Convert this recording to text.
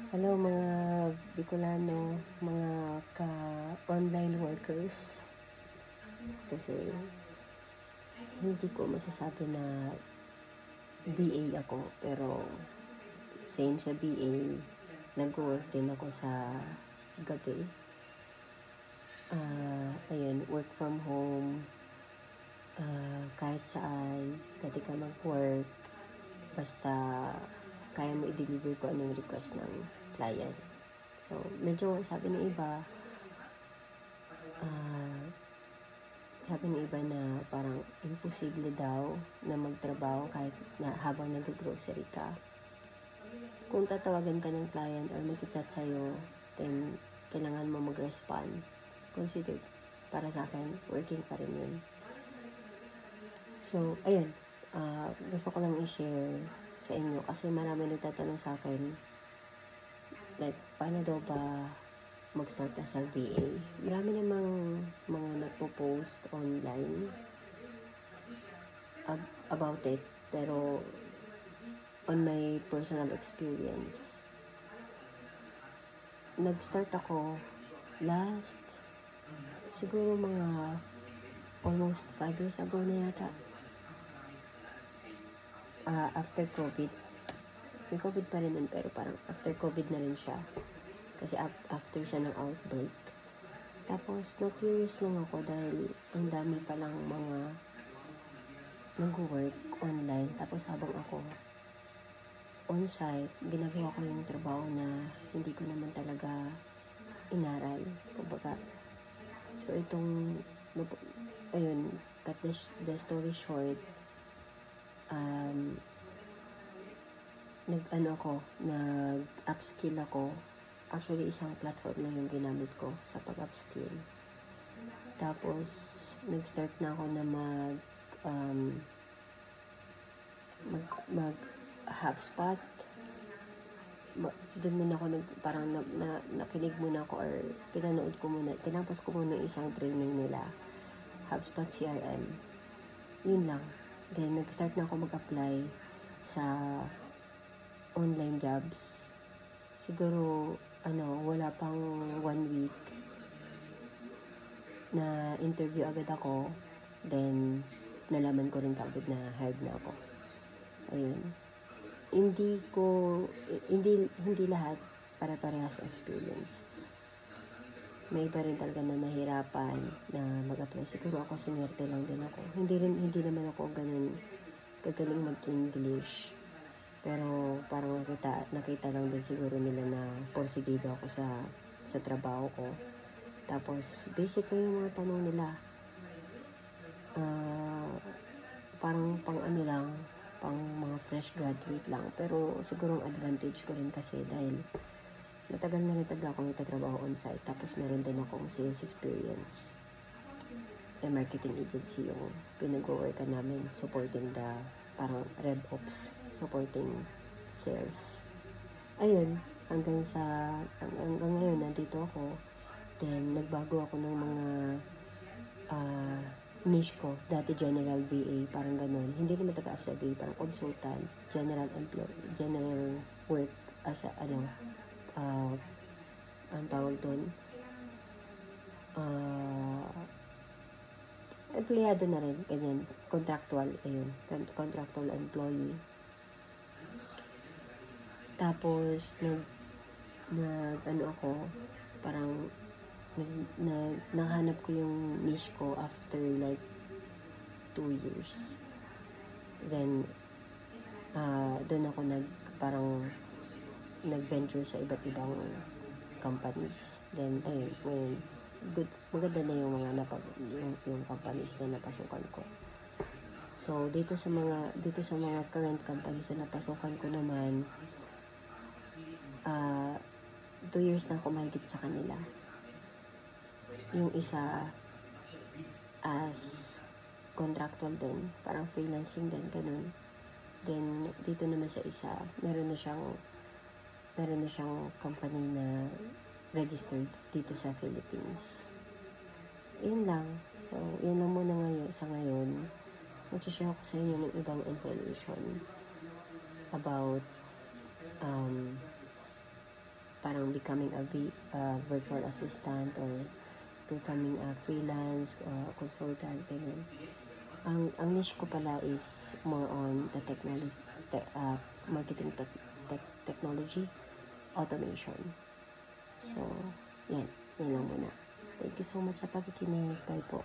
Hello mga Bicolano, mga ka-online workers. Kasi hindi ko masasabi na BA ako, pero same sa BA, nag-work din ako sa gabi. Ayun, work from home, kahit saan, pwede ka mag-work, basta kaya mo i-deliver ko ano yung request ng client. So, medyo sabi ng iba, ah, sabi ng iba na parang imposible daw na magtrabaho kahit na habang nag-grocery ka. Kung tatawagan ka ng client or mag-chat sa'yo, then kailangan mo mag-respond. Consider, para sa akin, working pa rin yun. So, ayun. Gusto ko lang i-share sa inyo kasi marami nagtatanong sa akin, like, paano daw ba mag-start na sa VA? Marami namang mga nagpo-post online about it, pero on my personal experience, nag-start ako last, siguro mga almost 5 years ago na yata. After COVID. May COVID pa rin nun, pero parang after COVID na rin siya. Kasi after siya ng outbreak. Tapos, na-curious lang ako dahil ang dami palang mga nag-work online. Tapos, habang ako on-site, ginagawa ko yung trabaho na hindi ko naman talaga inaral. Kumbaga, so itong, ayun, cut the story short, nag-upskill ako. Actually, isang platform lang yung ginamit ko sa pag-upskill. Tapos, nag-start na ako na mag HubSpot. Doon muna ako parang nakinig muna ako or pinanood ko muna, tinapos ko muna isang training nila. HubSpot CRM. Yun lang. Then, nag-start na ako mag-apply sa online jobs. Siguro, wala pang 1 week na interview agad ako. Then, nalaman ko rin agad na hired na ako. Ayun. Hindi lahat pare-parehas experience. May iba rin talaga na nahirapan na mag-apply. Siguro ako, sinerte lang din ako. Hindi naman ako ganun kagaling mag-English. Pero parang nakita lang din siguro nila na porsigido ako sa trabaho ko. Tapos, basic lang yung mga tanong nila. Parang pang mga fresh graduate lang. Pero siguro ang advantage ko rin kasi dahil matagal na ako nagtatrabaho on-site. Tapos meron din akong sales experience. Marketing agency yung pinag-workan namin, supporting the parang rev ops, supporting sales. Ayun, hanggang ngayon nandito ako. Then nagbago ako ng mga niche ko. Dati general VA, parang ganun. Hindi naman taga as a VA, parang consultant, general work as a ang tawag doon, empleyado na rin, ganyan, contractual, ayun, contractual employee. Tapos, ako, parang, nahanap ko yung niche ko after like 2 years. Then, doon ako nag-venture sa iba't ibang companies. Then, ayun, ngayon, maganda na yung mga yung companies na napasukan ko. So, dito sa mga current companies na napasukan ko naman, 2 years na ako mahigit sa kanila. Yung isa as contractual din, parang freelancing din, ganun. Then, dito naman sa isa, meron na siyang company na registered dito sa Philippines. Yun lang. So, yun lang muna sa ngayon. Mag-share ako sa inyo ng ibang information about parang becoming a virtual assistant or becoming a freelance consultant, ganyan. Ang niche ko pala is more on the technology, marketing technology, automation. So, yan lang muna. Thank you so much sa pakikinig. Bye po.